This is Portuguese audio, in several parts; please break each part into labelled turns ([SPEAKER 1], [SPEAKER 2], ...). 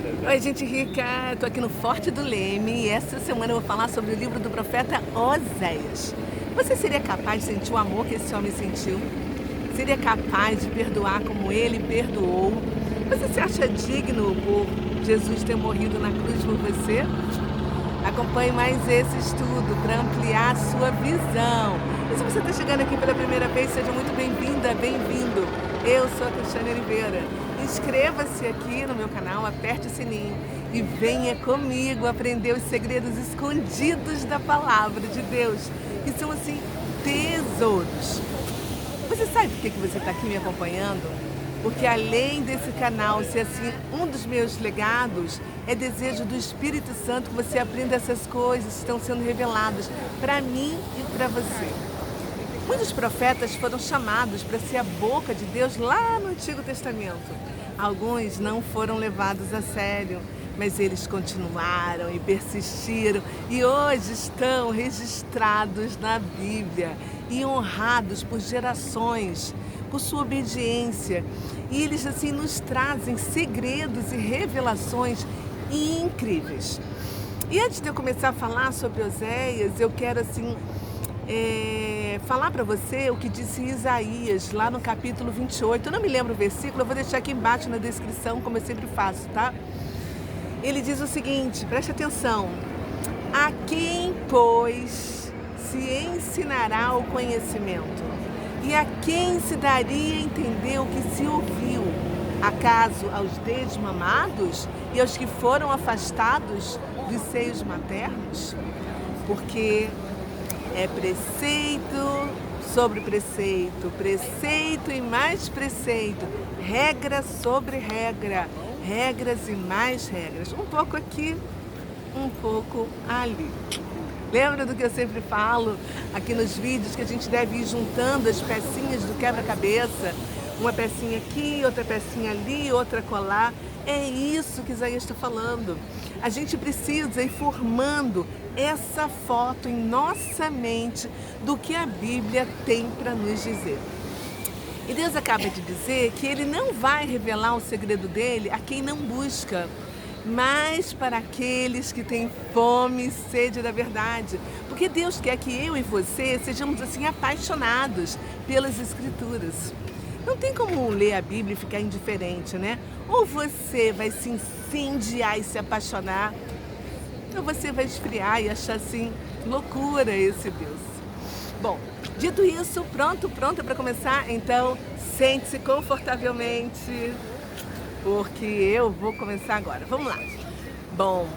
[SPEAKER 1] Oi, gente rica! Estou aqui no Forte do Leme e essa semana eu vou falar sobre o livro do profeta Oséias. Você seria capaz de sentir o amor que esse homem sentiu? Seria capaz de perdoar como ele perdoou? Você se acha digno por Jesus ter morrido na cruz por você? Acompanhe mais esse estudo para ampliar a sua visão. E se você está chegando aqui pela primeira vez, seja muito bem-vinda, bem-vindo. Eu sou a Cristiane Oliveira. Inscreva-se aqui no meu canal, aperte o sininho e venha comigo aprender os segredos escondidos da palavra de Deus, que são assim tesouros. Você sabe por que você está aqui me acompanhando? Porque além desse canal ser assim um dos meus legados, é desejo do Espírito Santo que você aprenda essas coisas que estão sendo reveladas para mim e para você. Muitos profetas foram chamados para ser a boca de Deus lá no Antigo Testamento. Alguns não foram levados a sério, mas eles continuaram e persistiram e hoje estão registrados na Bíblia e honrados por gerações, por sua obediência. E eles assim nos trazem segredos e revelações incríveis. E antes de eu começar a falar sobre Oséias, eu quero assim falar para você o que disse Isaías lá no capítulo 28. Eu não me lembro o versículo, eu vou deixar aqui embaixo na descrição, como eu sempre faço, tá? Ele diz o seguinte, preste atenção: a quem, pois, se ensinará o conhecimento? E a quem se daria a entender o que se ouviu? Acaso aos desmamados e aos que foram afastados dos seios maternos? Porque é preceito sobre preceito, preceito e mais preceito, regra sobre regra, regras e mais regras. Um pouco aqui, um pouco ali. Lembra do que eu sempre falo aqui nos vídeos, que a gente deve ir juntando as pecinhas do quebra-cabeça? Uma pecinha aqui, outra pecinha ali, outra colar. É isso que Isaías está falando. A gente precisa ir formando essa foto em nossa mente do que a Bíblia tem para nos dizer. E Deus acaba de dizer que Ele não vai revelar o segredo dele a quem não busca, mas para aqueles que têm fome e sede da verdade. Porque Deus quer que eu e você sejamos assim apaixonados pelas Escrituras. Não tem como ler a Bíblia e ficar indiferente, né? Ou você vai se incendiar e se apaixonar, ou você vai esfriar e achar assim loucura esse Deus. Bom, dito isso, pronta para começar? Então, sente-se confortavelmente, porque eu vou começar agora. Vamos lá. Bom,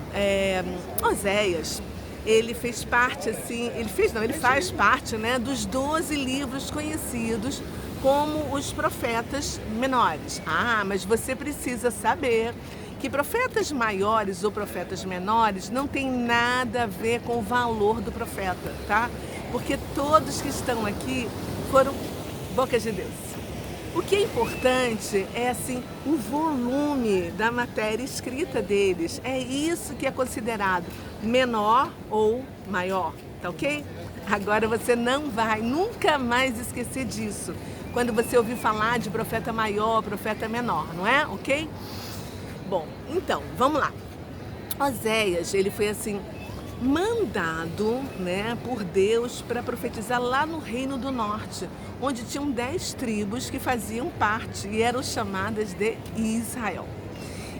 [SPEAKER 1] Oséias, ele fez parte assim, ele faz parte, né, dos 12 livros conhecidos como os profetas menores. Ah, mas você precisa saber que profetas maiores ou profetas menores não tem nada a ver com o valor do profeta, tá? Porque todos que estão aqui foram bocas de Deus. O que é importante é assim o volume da matéria escrita deles. É isso que é considerado menor ou maior, tá ok? Agora você não vai nunca mais esquecer disso quando você ouvir falar de profeta maior, profeta menor, não é? Ok? Bom, então, vamos lá. Oséias, ele foi assim mandado, né, por Deus para profetizar lá no Reino do Norte, onde tinham 10 tribos que faziam parte e eram chamadas de Israel.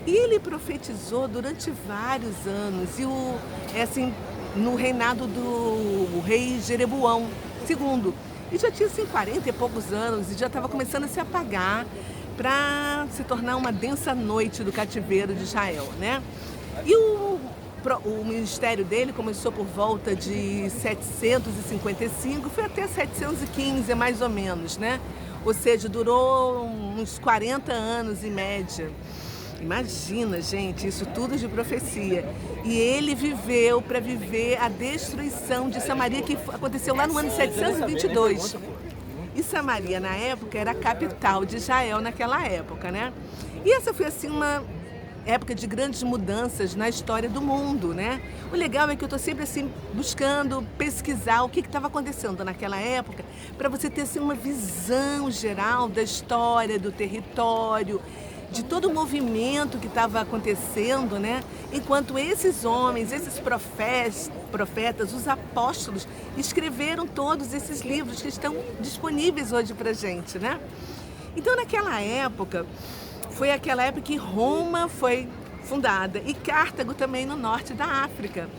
[SPEAKER 1] E ele profetizou durante vários anos, e assim, no reinado do rei Jeroboão II. E já tinha assim 40 e poucos anos e já estava começando a se apagar para se tornar uma densa noite do cativeiro de Israel, né? E o ministério dele começou por volta de 755, foi até 715 mais ou menos, né? Ou seja, durou uns 40 anos em média. Imagina, gente, isso tudo de profecia. E ele viveu para viver a destruição de Samaria, que aconteceu lá no ano 722. E Samaria, na época, era a capital de Israel naquela época, né? E essa foi, assim, uma época de grandes mudanças na história do mundo, né? O legal é que eu estou sempre, assim, buscando pesquisar o que estava acontecendo naquela época, para você ter, assim, uma visão geral da história, do território. de todo o movimento que estava acontecendo, né? Enquanto esses homens, esses profetas, os apóstolos, escreveram todos esses livros que estão disponíveis hoje para a gente, né? Então, naquela época, foi aquela época que Roma foi fundada e Cartago também no norte da África.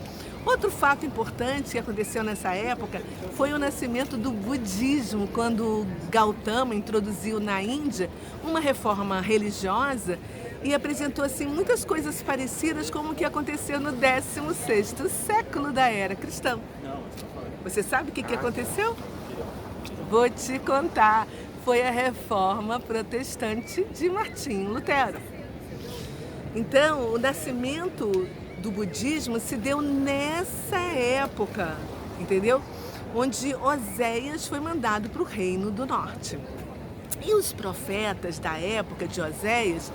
[SPEAKER 1] Outro fato importante que aconteceu nessa época foi o nascimento do budismo, quando Gautama introduziu na Índia uma reforma religiosa e apresentou assim muitas coisas parecidas com o que aconteceu no 16º século da era cristã. Você sabe o que aconteceu? Vou te contar. Foi a reforma protestante de Martinho Lutero. Então, o nascimento do budismo se deu nessa época, entendeu? Onde Oséias foi mandado para o Reino do Norte. E os profetas da época de Oséias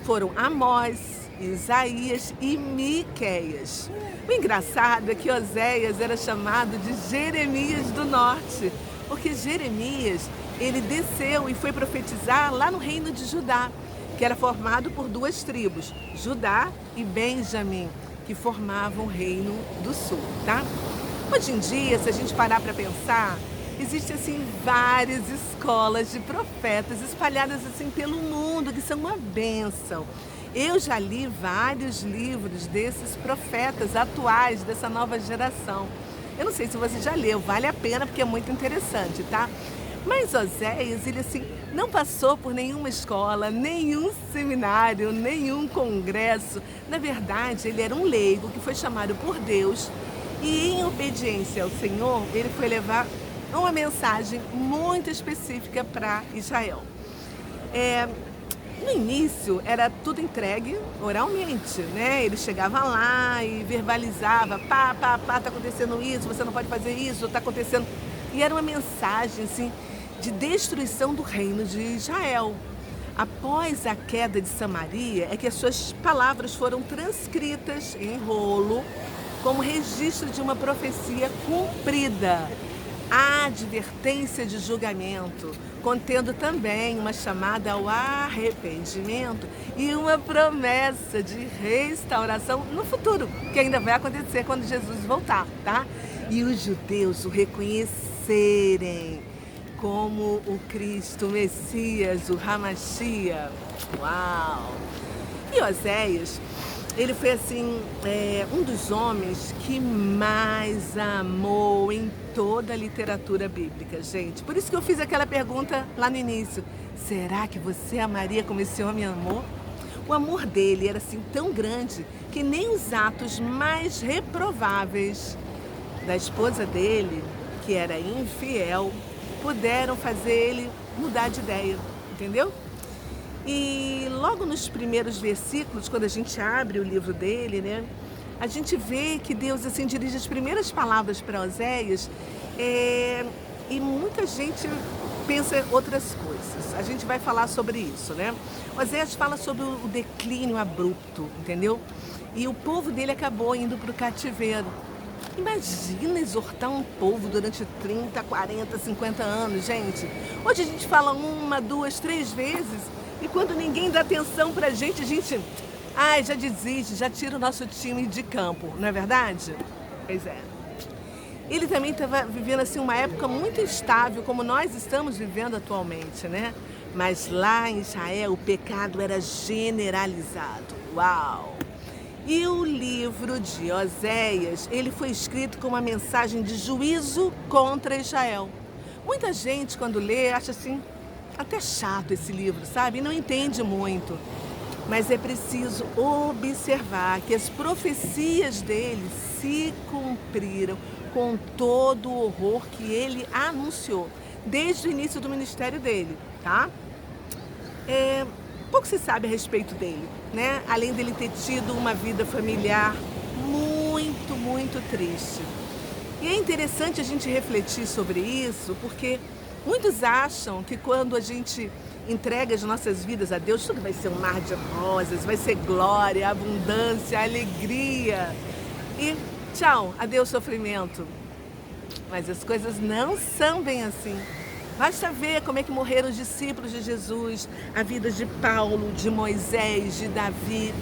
[SPEAKER 1] foram Amós, Isaías e Miqueias. O engraçado é que Oséias era chamado de Jeremias do Norte, porque Jeremias, ele desceu e foi profetizar lá no reino de Judá, que era formado por duas tribos, Judá e Benjamim, que formavam o Reino do Sul, tá? Hoje em dia, se a gente parar para pensar, existem assim várias escolas de profetas espalhadas assim pelo mundo, que são uma bênção. Eu já li vários livros desses profetas atuais, dessa nova geração. Eu não sei se você já leu, vale a pena porque é muito interessante, tá? Mas Oséias, ele assim, não passou por nenhuma escola, nenhum seminário, nenhum congresso. Na verdade, ele era um leigo que foi chamado por Deus e, em obediência ao Senhor, ele foi levar uma mensagem muito específica para Israel. No início, era tudo entregue oralmente, né? Ele chegava lá e verbalizava, tá acontecendo isso, você não pode fazer isso, tá acontecendo... E era uma mensagem, assim, de destruição do reino de Israel. Após a queda de Samaria, é que as suas palavras foram transcritas em rolo como registro de uma profecia cumprida. A advertência de julgamento, contendo também uma chamada ao arrependimento e uma promessa de restauração no futuro, que ainda vai acontecer quando Jesus voltar, tá? E os judeus o reconhecerem como o Cristo, o Messias, o Hamashia. Uau! E Oséias, ele foi assim, um dos homens que mais amou em toda a literatura bíblica, gente. Por isso que eu fiz aquela pergunta lá no início. Será que você amaria como esse homem amou? O amor dele era assim tão grande que nem os atos mais reprováveis da esposa dele, que era infiel, puderam fazer ele mudar de ideia, entendeu? E logo nos primeiros versículos, quando a gente abre o livro dele, né, a gente vê que Deus assim dirige as primeiras palavras para Oséias e muita gente pensa outras coisas. A gente vai falar sobre isso, né? Oséias fala sobre o declínio abrupto, entendeu? E o povo dele acabou indo para o cativeiro. Imagina exortar um povo durante 30, 40, 50 anos, gente. Hoje a gente fala 1, 2, 3 vezes e quando ninguém dá atenção pra gente, a gente já desiste, já tira o nosso time de campo, não é verdade? Pois é. Ele também estava vivendo assim uma época muito instável, como nós estamos vivendo atualmente, né? Mas lá em Israel o pecado era generalizado. Uau! E o livro de Oséias, ele foi escrito com uma mensagem de juízo contra Israel. Muita gente, quando lê, acha assim, até chato esse livro, sabe? E não entende muito. Mas é preciso observar que as profecias dele se cumpriram com todo o horror que ele anunciou, desde o início do ministério dele, tá? Pouco se sabe a respeito dele, né? Além dele ter tido uma vida familiar muito, muito triste. E é interessante a gente refletir sobre isso, porque muitos acham que quando a gente entrega as nossas vidas a Deus, tudo vai ser um mar de rosas, vai ser glória, abundância, alegria. E tchau, adeus sofrimento. Mas as coisas não são bem assim. Basta ver como é que morreram os discípulos de Jesus, a vida de Paulo, de Moisés, de Davi.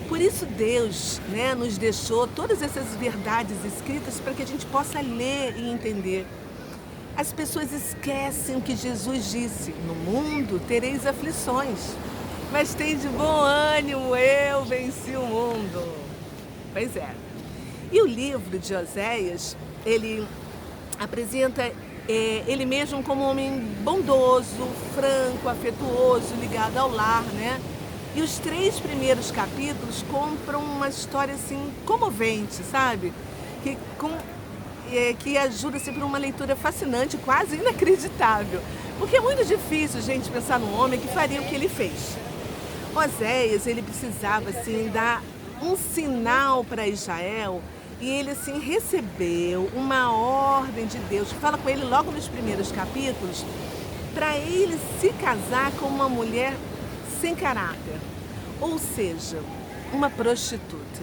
[SPEAKER 1] Por isso Deus, né, nos deixou todas essas verdades escritas para que a gente possa ler e entender. As pessoas esquecem o que Jesus disse: no mundo tereis aflições, mas tende bom ânimo, eu venci o mundo. Pois é. E o livro de Oséias, ele apresenta ele mesmo como um homem bondoso, franco, afetuoso, ligado ao lar, né? E os 3 primeiros capítulos compram uma história assim comovente, sabe? Que ajuda sempre uma leitura fascinante, quase inacreditável. Porque é muito difícil, gente, pensar num homem que faria o que ele fez. Oséias, ele precisava assim dar um sinal para Israel, e ele assim recebeu uma ordem de Deus, que fala com ele logo nos primeiros capítulos, para ele se casar com uma mulher sem caráter, ou seja, uma prostituta.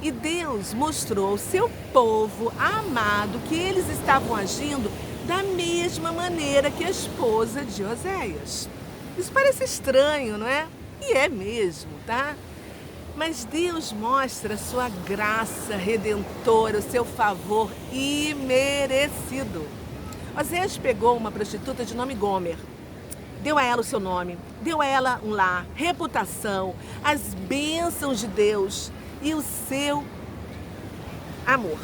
[SPEAKER 1] E Deus mostrou ao seu povo amado que eles estavam agindo da mesma maneira que a esposa de Oséias. Isso parece estranho, não é? E é mesmo, tá? Mas Deus mostra a sua graça redentora, o seu favor imerecido. Oséias pegou uma prostituta de nome Gomer, deu a ela o seu nome, deu a ela um lar, reputação, as bênçãos de Deus e o seu amor.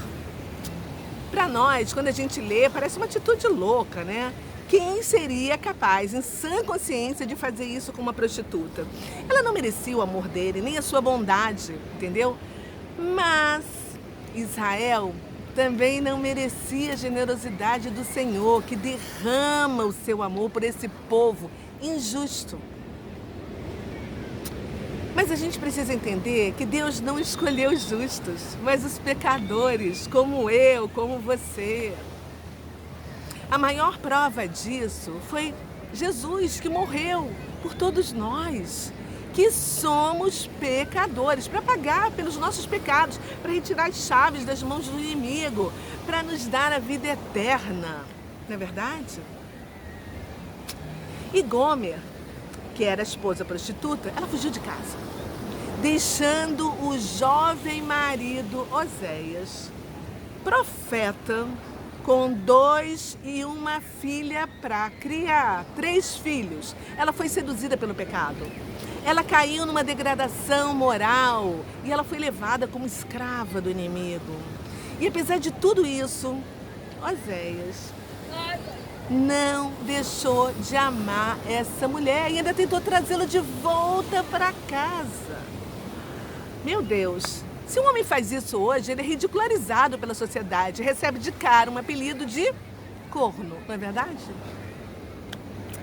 [SPEAKER 1] Para nós, quando a gente lê, parece uma atitude louca, né? Quem seria capaz, em sã consciência, de fazer isso com uma prostituta? Ela não merecia o amor dele, nem a sua bondade, entendeu? Mas Israel também não merecia a generosidade do Senhor, que derrama o seu amor por esse povo injusto. Mas a gente precisa entender que Deus não escolheu os justos, mas os pecadores, como eu, como você. A maior prova disso foi Jesus, que morreu por todos nós, que somos pecadores, para pagar pelos nossos pecados, para retirar as chaves das mãos do inimigo, para nos dar a vida eterna. Não é verdade? E Gomer, que era a esposa prostituta, ela fugiu de casa, deixando o jovem marido Oséias, profeta, com 2 e uma filha para criar, 3 filhos. Ela foi seduzida pelo pecado. Ela caiu numa degradação moral e ela foi levada como escrava do inimigo. E apesar de tudo isso, Oséias não deixou de amar essa mulher e ainda tentou trazê-la de volta para casa. Meu Deus! Se um homem faz isso hoje, ele é ridicularizado pela sociedade, recebe de cara um apelido de corno, não é verdade?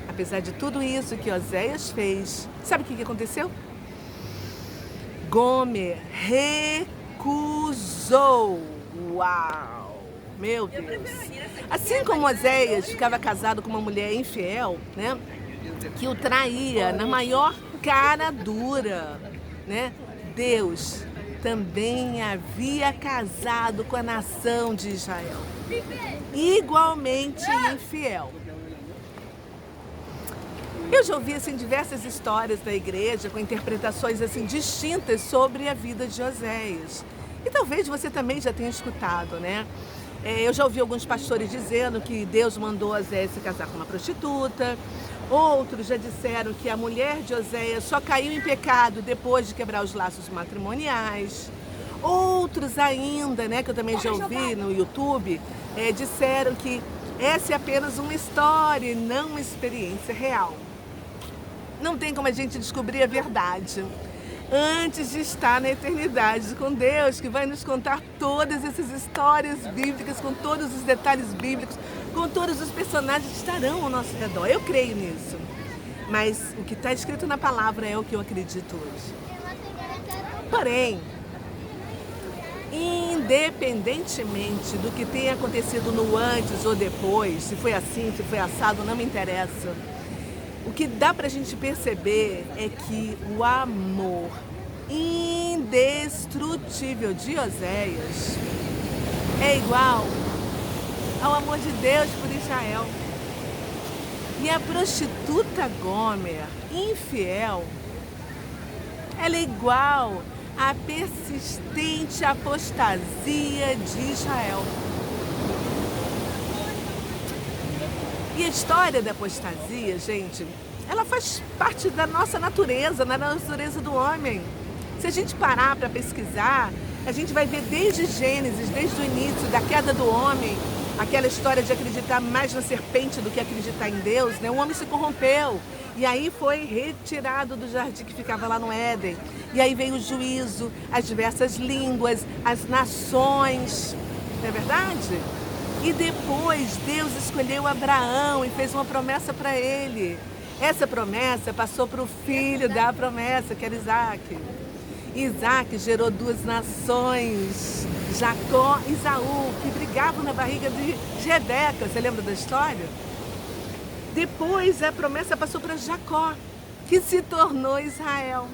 [SPEAKER 1] Apesar de tudo isso que Oséias fez, sabe o que aconteceu? Gomer recusou. Uau! Meu Deus! Assim como Oséias ficava casado com uma mulher infiel, né? Que o traía na maior cara dura, né? Deus também havia casado com a nação de Israel, igualmente infiel. Eu já ouvi assim, diversas histórias da igreja com interpretações assim, distintas sobre a vida de Oséias. E talvez você também já tenha escutado, né? Eu já ouvi alguns pastores dizendo que Deus mandou Oséias se casar com uma prostituta. Outros já disseram que a mulher de Oséias só caiu em pecado depois de quebrar os laços matrimoniais. Outros ainda, né, que eu também já ouvi no YouTube, disseram que essa é apenas uma história e não uma experiência real. Não tem como a gente descobrir a verdade antes de estar na eternidade com Deus, que vai nos contar todas essas histórias bíblicas, com todos os detalhes bíblicos, com todos os personagens que estarão ao nosso redor. Eu creio nisso. Mas o que está escrito na palavra é o que eu acredito hoje. Porém, independentemente do que tenha acontecido no antes ou depois, se foi assim, se foi assado, não me interessa. O que dá pra gente perceber é que o amor indestrutível de Oséias é igual ao amor de Deus por Israel. E a prostituta Gomer, infiel, ela é igual à persistente apostasia de Israel. E a história da apostasia, gente, ela faz parte da nossa natureza, da natureza do homem. Se a gente parar para pesquisar, a gente vai ver desde Gênesis, desde o início da queda do homem, aquela história de acreditar mais na serpente do que acreditar em Deus, né? O homem se corrompeu e aí foi retirado do jardim que ficava lá no Éden. E aí veio o juízo, as diversas línguas, as nações, não é verdade? E depois Deus escolheu Abraão e fez uma promessa para ele. Essa promessa passou para o filho da promessa, que era Isaac. Isaac gerou duas nações, Jacó e Esaú, que brigavam na barriga de Rebeca. Você lembra da história? Depois a promessa passou para Jacó, que se tornou Israel,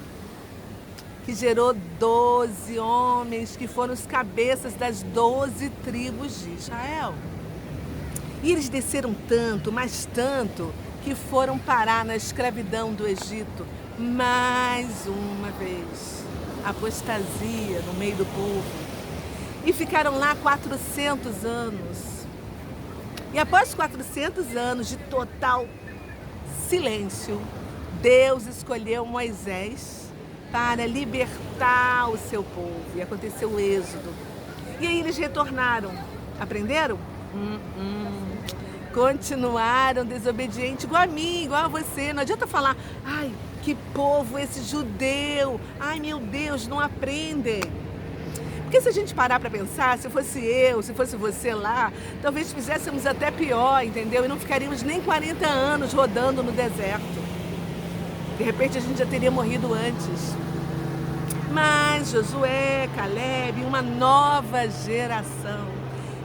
[SPEAKER 1] que gerou 12 homens, que foram os cabeças das 12 tribos de Israel. E eles desceram tanto, mas tanto, que foram parar na escravidão do Egito mais uma vez. Apostasia no meio do povo. E ficaram lá 400 anos. E após 400 anos de total silêncio, Deus escolheu Moisés para libertar o seu povo. E aconteceu o êxodo. E aí eles retornaram. Aprenderam? Continuaram desobedientes, igual a mim, igual a você. Não adianta falar, ai, que povo esse judeu. Ai, meu Deus, não aprendem. Porque se a gente parar para pensar, se fosse eu, se fosse você lá, talvez fizéssemos até pior, entendeu? E não ficaríamos nem 40 anos rodando no deserto. De repente a gente já teria morrido antes. Mas Josué, Caleb, uma nova geração,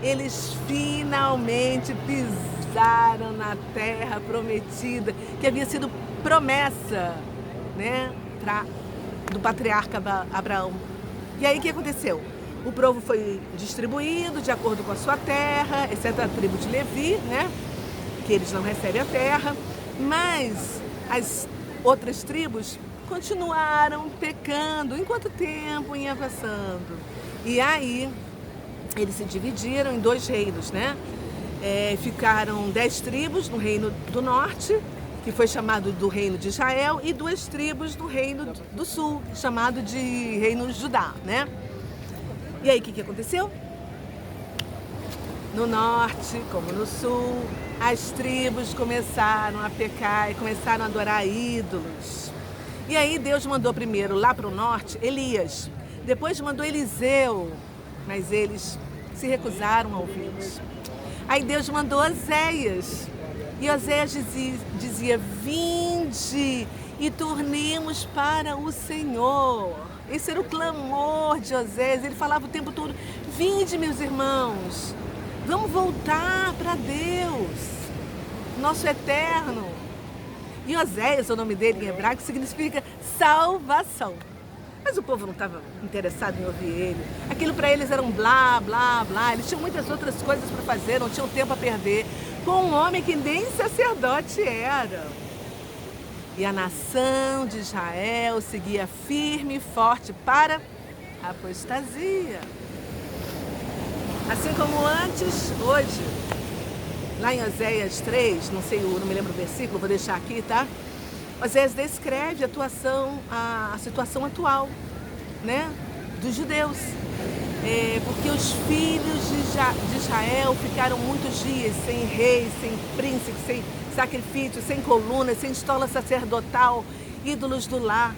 [SPEAKER 1] eles finalmente pisaram na terra prometida, que havia sido promessa, né, do patriarca Abraão. E aí o que aconteceu? O povo foi distribuído de acordo com a sua terra, exceto a tribo de Levi, né, que eles não recebem a terra, mas as outras tribos continuaram pecando. Em quanto tempo ia passando? E aí eles se dividiram em 2 reinos, né? Ficaram 10 tribos no reino do norte, que foi chamado do reino de Israel, e 2 tribos no reino do sul, chamado de reino de Judá, né? E aí o que aconteceu? No norte, como no sul, as tribos começaram a pecar e começaram a adorar ídolos. E aí Deus mandou primeiro lá para o norte Elias, depois mandou Eliseu, mas eles se recusaram a ouvi-los. Aí Deus mandou Oséias, e Oséias dizia, vinde e tornemos para o Senhor. Esse era o clamor de Oséias, ele falava o tempo todo, vinde meus irmãos, vamos voltar para Deus, nosso eterno. E Oséias, o nome dele em hebraico, significa salvação. Mas o povo não estava interessado em ouvir ele. Aquilo para eles era um blá, blá, blá. Eles tinham muitas outras coisas para fazer, não tinham tempo a perder com um homem que nem sacerdote era. E a nação de Israel seguia firme e forte para a apostasia. Assim como antes, hoje, lá em Oséias 3, não me lembro o versículo, vou deixar aqui, tá? Oséias descreve a situação atual, né, dos judeus. Porque os filhos de Israel ficaram muitos dias sem rei, sem príncipe, sem sacrifício, sem coluna, sem estola sacerdotal, ídolos do lar.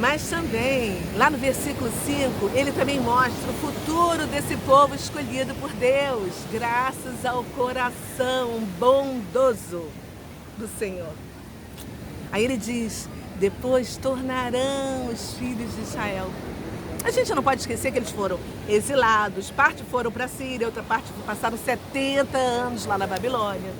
[SPEAKER 1] Mas também, lá no versículo 5, ele também mostra o futuro desse povo escolhido por Deus, graças ao coração bondoso do Senhor. Aí ele diz, depois tornarão os filhos de Israel. A gente não pode esquecer que eles foram exilados, parte foram para a Síria, outra parte passaram 70 anos lá na Babilônia.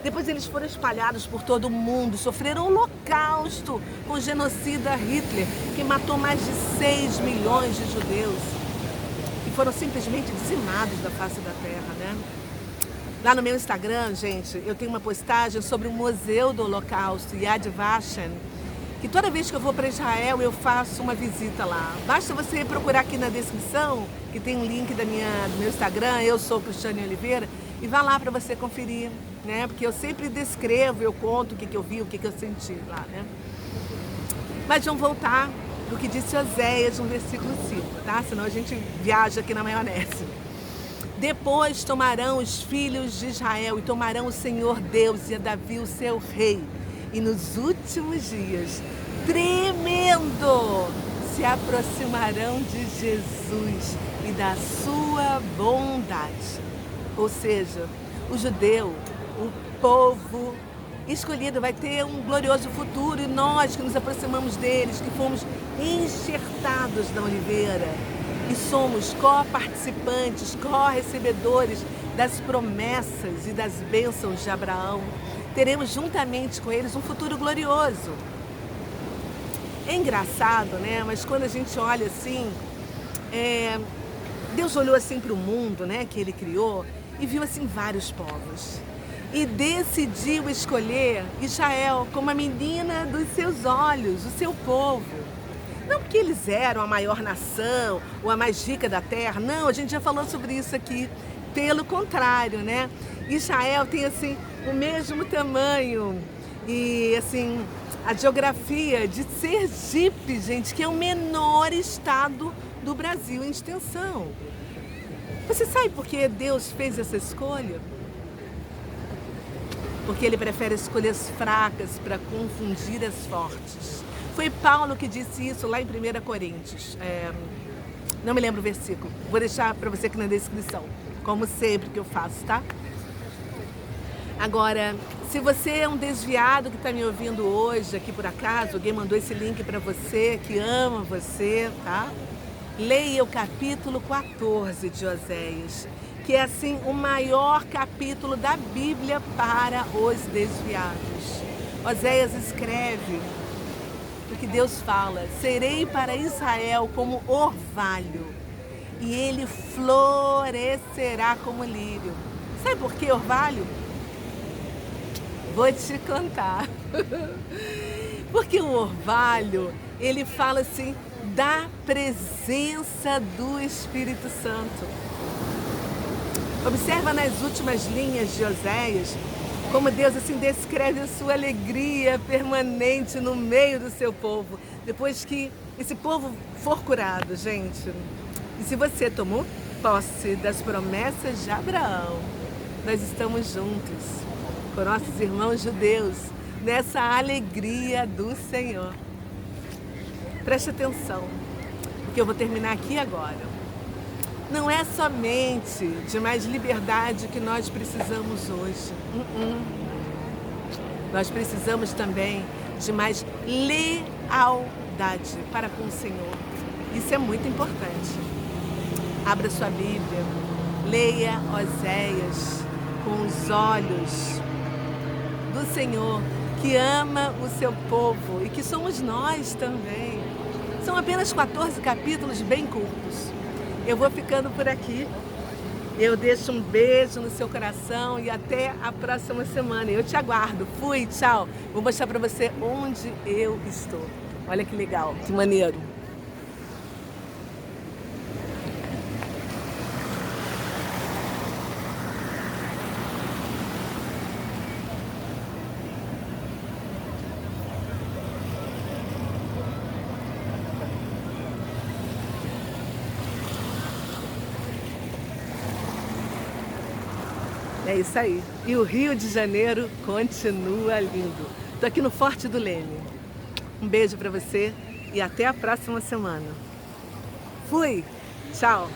[SPEAKER 1] Depois eles foram espalhados por todo o mundo, sofreram um holocausto com o genocida Hitler, que matou mais de 6 milhões de judeus. E foram simplesmente dizimados da face da terra, né? Lá no meu Instagram, gente, eu tenho uma postagem sobre o Museu do Holocausto, Yad Vashem, que toda vez que eu vou para Israel eu faço uma visita lá. Basta você procurar aqui na descrição, que tem um link do meu Instagram, eu sou Cristiane Oliveira, e vá lá para você conferir, né? Porque eu sempre descrevo, eu conto o que eu vi, o que eu senti lá, né? Mas vamos voltar do que disse Oséias no versículo 5, tá? Senão a gente viaja aqui na maionese. Depois tomarão os filhos de Israel e tomarão o Senhor Deus e a Davi o seu rei. E nos últimos dias, tremendo, se aproximarão de Jesus e da sua bondade. Ou seja, o judeu, o povo escolhido vai ter um glorioso futuro e nós que nos aproximamos deles, que fomos enxertados na oliveira e somos co-participantes, co-recebedores das promessas e das bênçãos de Abraão, teremos juntamente com eles um futuro glorioso. É engraçado, né? Mas quando a gente olha assim, Deus olhou assim para o mundo, né, que Ele criou e viu assim vários povos. E decidiu escolher Israel como a menina dos seus olhos, o seu povo. Não porque eles eram a maior nação ou a mais rica da terra, não, a gente já falou sobre isso aqui. Pelo contrário, né? Israel tem assim o mesmo tamanho e assim a geografia de Sergipe, gente, que é o menor estado do Brasil em extensão. Você sabe por que Deus fez essa escolha? Porque Ele prefere escolhas fracas para confundir as fortes. Foi Paulo que disse isso lá em 1 Coríntios. Não me lembro o versículo. Vou deixar para você aqui na descrição, como sempre que eu faço, tá? Agora, se você é um desviado que está me ouvindo hoje, aqui por acaso, alguém mandou esse link para você, que ama você, tá? Leia o capítulo 14 de Oséias, que é assim o maior capítulo da Bíblia para os desviados. Oséias escreve o que Deus fala: serei para Israel como orvalho e ele florescerá como lírio. Sabe por que orvalho? Vou te contar. Porque o orvalho, ele fala assim da presença do Espírito Santo. Observa nas últimas linhas de Oséias como Deus assim descreve a sua alegria permanente no meio do seu povo, depois que esse povo for curado, gente. E se você tomou posse das promessas de Abraão, nós estamos juntos com nossos irmãos judeus nessa alegria do Senhor. Preste atenção, porque eu vou terminar aqui agora. Não é somente de mais liberdade que nós precisamos hoje. Nós precisamos também de mais lealdade para com o Senhor. Isso é muito importante. Abra sua Bíblia, leia Oséias com os olhos do Senhor, que ama o seu povo e que somos nós também. São apenas 14 capítulos bem curtos. Eu vou ficando por aqui. Eu deixo um beijo no seu coração e até a próxima semana. Eu te aguardo. Fui, tchau. Vou mostrar para você onde eu estou. Olha que legal, que maneiro. É isso aí. E o Rio de Janeiro continua lindo. Tô aqui no Forte do Leme. Um beijo para você e até a próxima semana. Fui! Tchau!